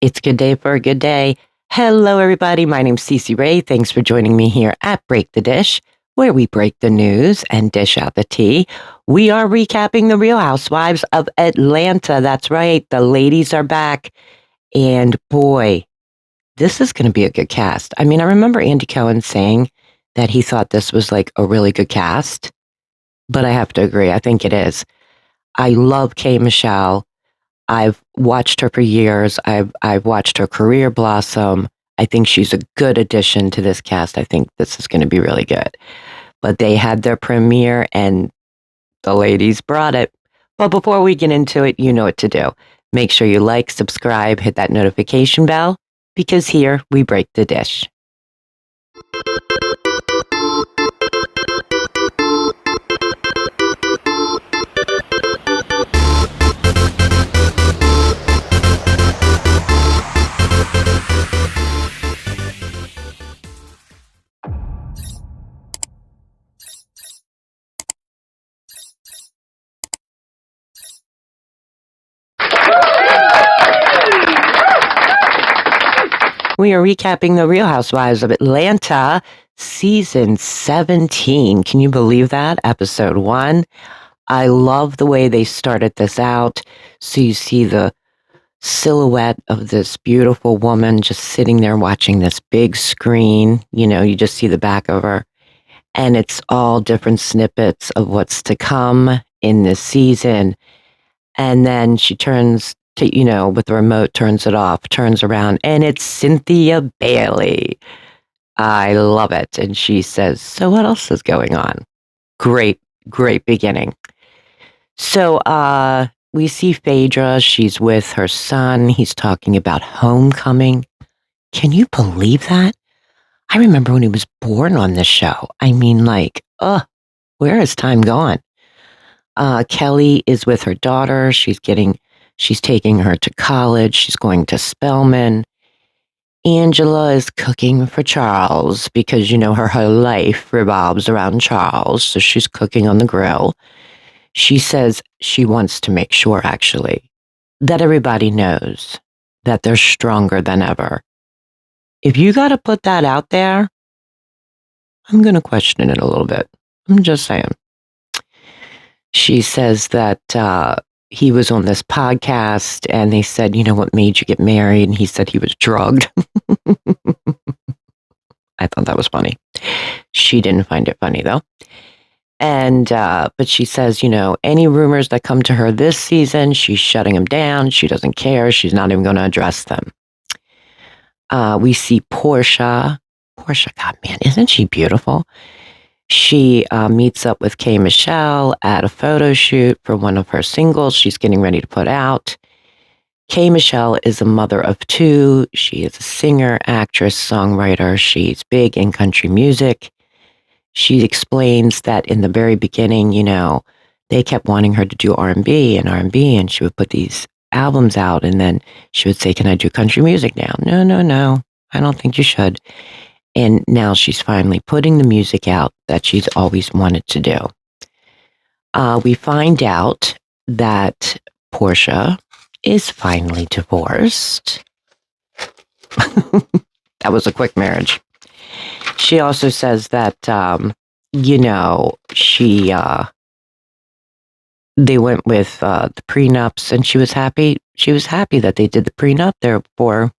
It's a good day for a good day. Hello, everybody. My name's Cece Ray. Thanks for joining me here at Break the Dish, where we break the news and dish out the tea. We are recapping the Real Housewives of Atlanta. That's right. The ladies are back. And boy, this is going to be a good cast. I mean, I remember Andy Cohen saying that he thought this was like a really good cast, but I have to agree. I think it is. I love K. Michelle. I've watched her for years. I've watched her career blossom. I think she's a good addition to this cast. I think this is going to be really good. But they had their premiere and the ladies brought it. But before we get into it, you know what to do. Make sure you like, subscribe, hit that notification bell, because here we break the dish. We are recapping the Real Housewives of Atlanta, season 17. Can you believe that? Episode 1. I love the way they started this out. So you see the silhouette of this beautiful woman just sitting there watching this big screen. You know, you just see the back of her. And it's all different snippets of what's to come in this season. And then she turns to, with the remote, turns it off, turns around, and it's Cynthia Bailey. I love it. And she says, so what else is going on? Great, great beginning. So we see Phaedra. She's with her son. He's talking about homecoming. Can you believe that? I remember when he was born on this show. I mean, where has time gone? Kelly is with her daughter. She's taking her to college. She's going to Spelman. Angela is cooking for Charles because, her whole life revolves around Charles. So she's cooking on the grill. She says she wants to make sure, actually, that everybody knows that they're stronger than ever. If you got to put that out there, I'm going to question it a little bit. I'm just saying. She says that he was on this podcast and they said, what made you get married? And he said he was drugged. I thought that was funny. She didn't find it funny, though. And, but she says, any rumors that come to her this season, she's shutting them down. She doesn't care. She's not even going to address them. We see Portia. Portia, God, man, isn't she beautiful? She meets up with K. Michelle at a photo shoot for one of her singles she's getting ready to put out. K. Michelle is a mother of 2. She is a singer, actress, songwriter. She's big in country music. She explains that in the very beginning, they kept wanting her to do R&B, and she would put these albums out, and then she would say, can I do country music now? No, I don't think you should. And now she's finally putting the music out that she's always wanted to do. We find out that Portia is finally divorced. That was a quick marriage. She also says that, they went with the prenups, and she was happy. She was happy that they did the prenup. Therefore,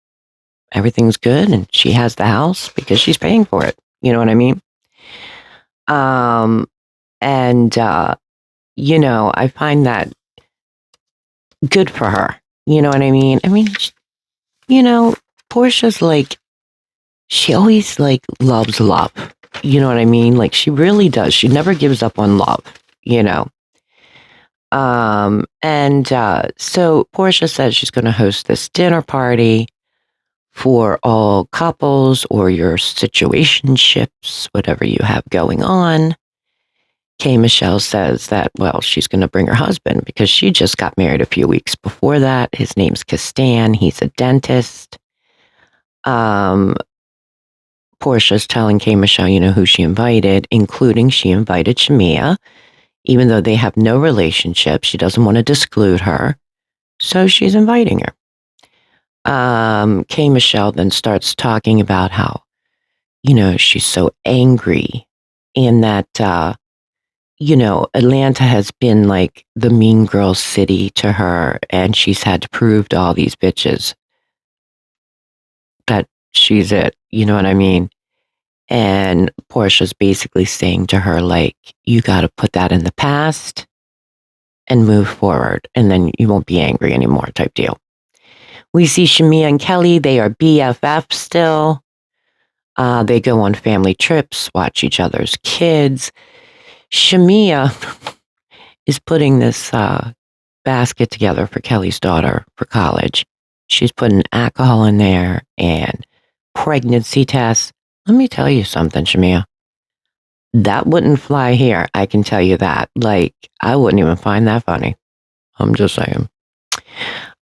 everything's good, and she has the house because she's paying for it. You know what I mean? I find that good for her. You know what I mean? Portia's she always loves love. You know what I mean? She really does. She never gives up on love, So Portia says she's going to host this dinner party for all couples or your situationships, whatever you have going on. K. Michelle says that, she's going to bring her husband because she just got married a few weeks before that. His name's Kastan. He's a dentist. Portia's telling K. Michelle, who she invited, including she invited Shamia, even though they have no relationship. She doesn't want to disclude her. So she's inviting her. K. Michelle then starts talking about how, she's so angry and that, Atlanta has been like the mean girl city to her, and she's had to prove to all these bitches that she's it. You know what I mean? And Portia's basically saying to her, like, you got to put that in the past and move forward, and then you won't be angry anymore, type deal. We see Shamia and Kelly. They are BFF still. They go on family trips, watch each other's kids. Shamia is putting this basket together for Kelly's daughter for college. She's putting alcohol in there and pregnancy tests. Let me tell you something, Shamia. That wouldn't fly here. I can tell you that. Like, I wouldn't even find that funny. I'm just saying.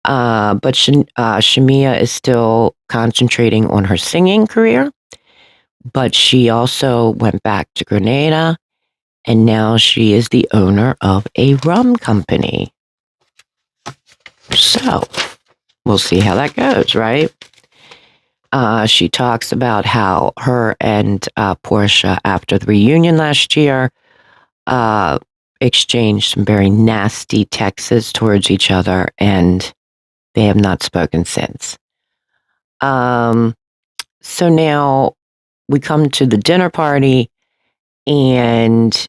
But Shamia is still concentrating on her singing career, but she also went back to Grenada, and now she is the owner of a rum company. So we'll see how that goes, right? She talks about how her and Portia, after the reunion last year, exchanged some very nasty texts towards each other, and they have not spoken since. So now we come to the dinner party, and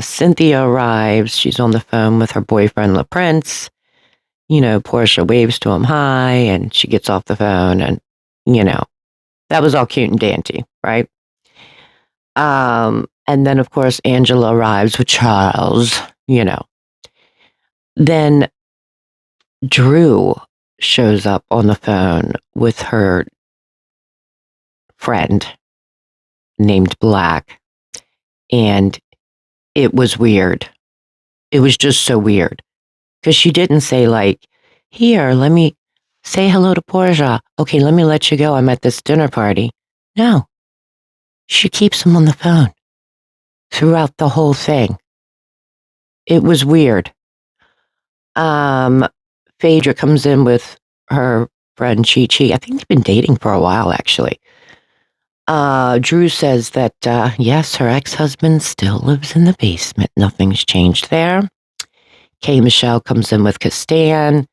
Cynthia arrives. She's on the phone with her boyfriend, La Prince. Portia waves to him hi, and she gets off the phone, and, that was all cute and dainty, right? And then, of course, Angela arrives with Charles, Then Drew shows up on the phone with her friend named Black, and it was weird. It was just so weird because she didn't say, like, here, let me say hello to Portia. Okay, let me let you go. I'm at this dinner party. No, she keeps him on the phone throughout the whole thing. It was weird. Phaedra comes in with her friend Chi Chi. I think they've been dating for a while, actually. Drew says that, yes, her ex-husband still lives in the basement. Nothing's changed there. K. Michelle comes in with Kastan.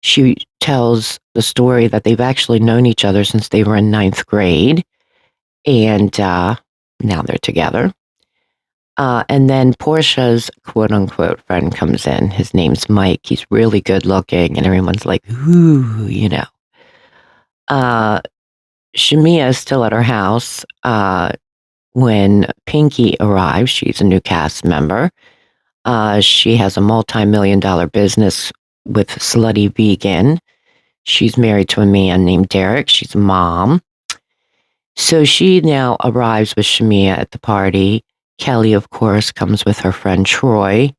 She tells the story that they've actually known each other since they were in 9th grade. And now they're together. And then Portia's quote-unquote friend comes in. His name's Mike. He's really good looking, and everyone's like, ooh, Shamia is still at her house when Pinky arrives. She's a new cast member. She has a multi-million-dollar business with Slutty Vegan. She's married to a man named Derek. She's a mom. So she now arrives with Shamia at the party. Kelly, of course, comes with her friend Troy.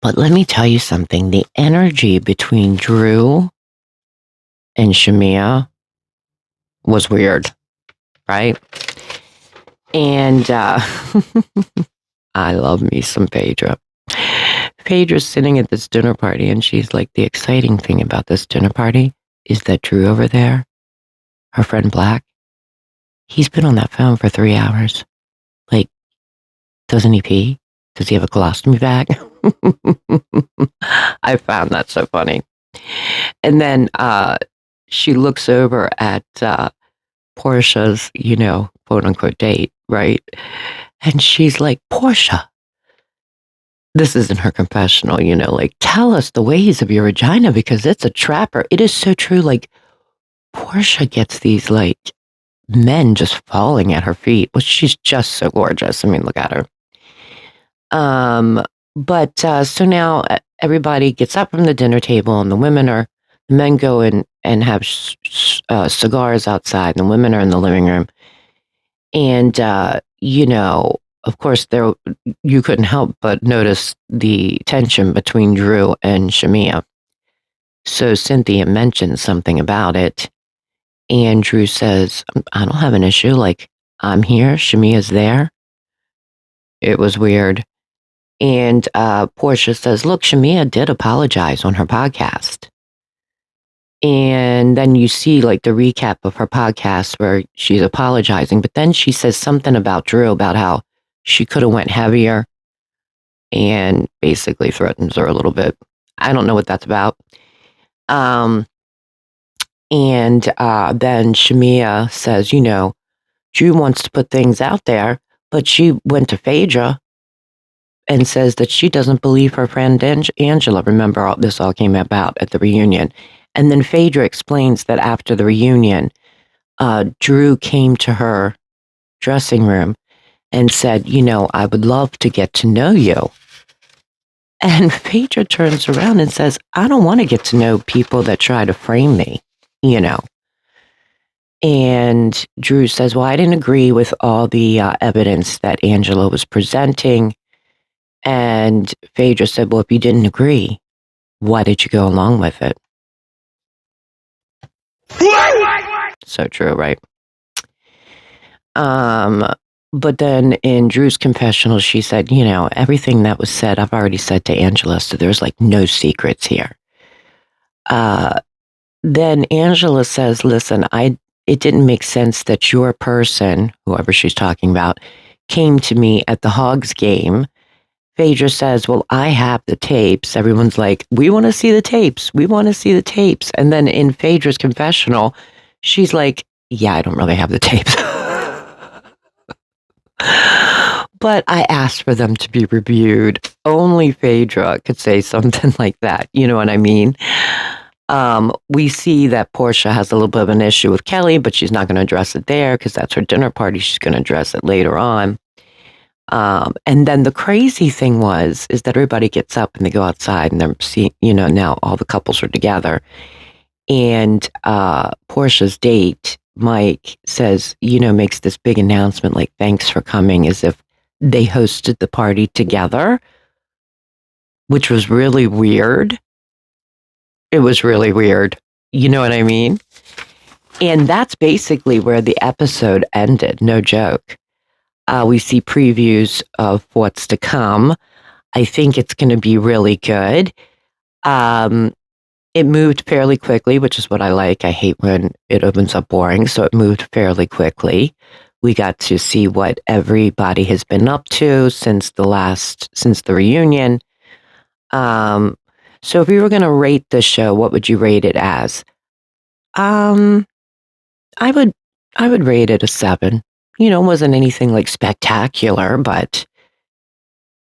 But let me tell you something. The energy between Drew and Shamia was weird, right? And I love me some Phaedra. Phaedra's sitting at this dinner party, and she's like, the exciting thing about this dinner party is that Drew over there, her friend Black, he's been on that phone for 3 hours. Like, doesn't he pee? Does he have a colostomy bag? I found that so funny. And then she looks over at Portia's, quote unquote date, right? And she's like, Portia, this isn't her confessional, like, tell us the ways of your vagina because it's a trapper. It is so true. Like, Portia gets these, like, men just falling at her feet. Well, she's just so gorgeous. I mean, look at her. But so now everybody gets up from the dinner table, and the men go in and have cigars outside, and the women are in the living room. And, of course, you couldn't help but notice the tension between Drew and Shamia. So Cynthia mentions something about it, and Drew says, I don't have an issue. Like, I'm here. Shamia's there. It was weird. And Portia says, look, Shamia did apologize on her podcast. And then you see like the recap of her podcast where she's apologizing, but then she says something about Drew, about how she could have went heavier, and basically threatens her a little bit. I don't know what that's about. And then Shamia says, Drew wants to put things out there, but she went to Phaedra and says that she doesn't believe her friend Angela. Remember, this all came about at the reunion. And then Phaedra explains that after the reunion, Drew came to her dressing room and said, I would love to get to know you. And Phaedra turns around and says, I don't want to get to know people that try to frame me, And Drew says, well, I didn't agree with all the evidence that Angela was presenting. And Phaedra said, well, if you didn't agree, why did you go along with it? So true, right? But then in Drew's confessional, she said, everything that was said, I've already said to Angela, so there's like no secrets here. Then Angela says, listen, it didn't make sense that your person, whoever she's talking about, came to me at the Hogs game. Phaedra says, well, I have the tapes. Everyone's like, we want to see the tapes. We want to see the tapes. And then in Phaedra's confessional, she's like, yeah, I don't really have the tapes. But I asked for them to be reviewed. Only Phaedra could say something like that. You know what I mean? We see that Portia has a little bit of an issue with Kelly, but she's not going to address it there because that's her dinner party. She's going to address it later on. And then the crazy thing is that everybody gets up and they go outside and they're seeing, now all the couples are together. And Portia's date, Mike, says, makes this big announcement like, thanks for coming, as if they hosted the party together, which was really weird. It was really weird. You know what I mean? And that's basically where the episode ended. No joke. We see previews of what's to come. I think it's going to be really good. It moved fairly quickly, which is what I like. I hate when it opens up boring. So it moved fairly quickly. We got to see what everybody has been up to since the reunion. So if you were going to rate the show, what would you rate it as? I would rate it a 7. It wasn't anything like spectacular, but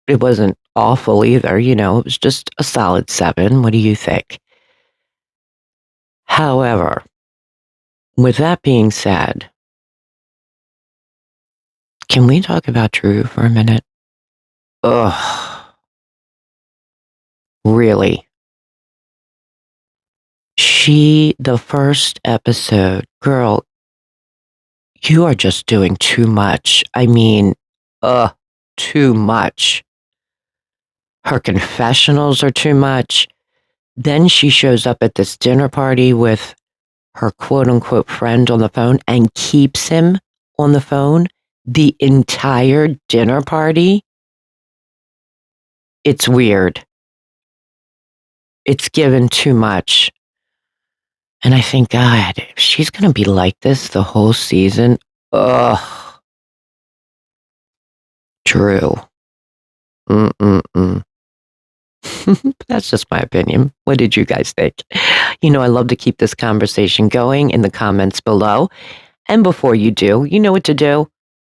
it wasn't awful either. It was just a solid 7. What do you think? However, with that being said, can we talk about Drew for a minute? Ugh. Really? The first episode, girl, you are just doing too much. I mean, too much. Her confessionals are too much. Then she shows up at this dinner party with her quote unquote friend on the phone and keeps him on the phone the entire dinner party. It's weird. It's given too much. And I think, God, if she's going to be like this the whole season, Drew. That's just my opinion. What did you guys think? I love to keep this conversation going in the comments below. And before you do, you know what to do.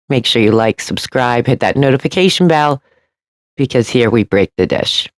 Make sure you like, subscribe, hit that notification bell, because here we break the dish.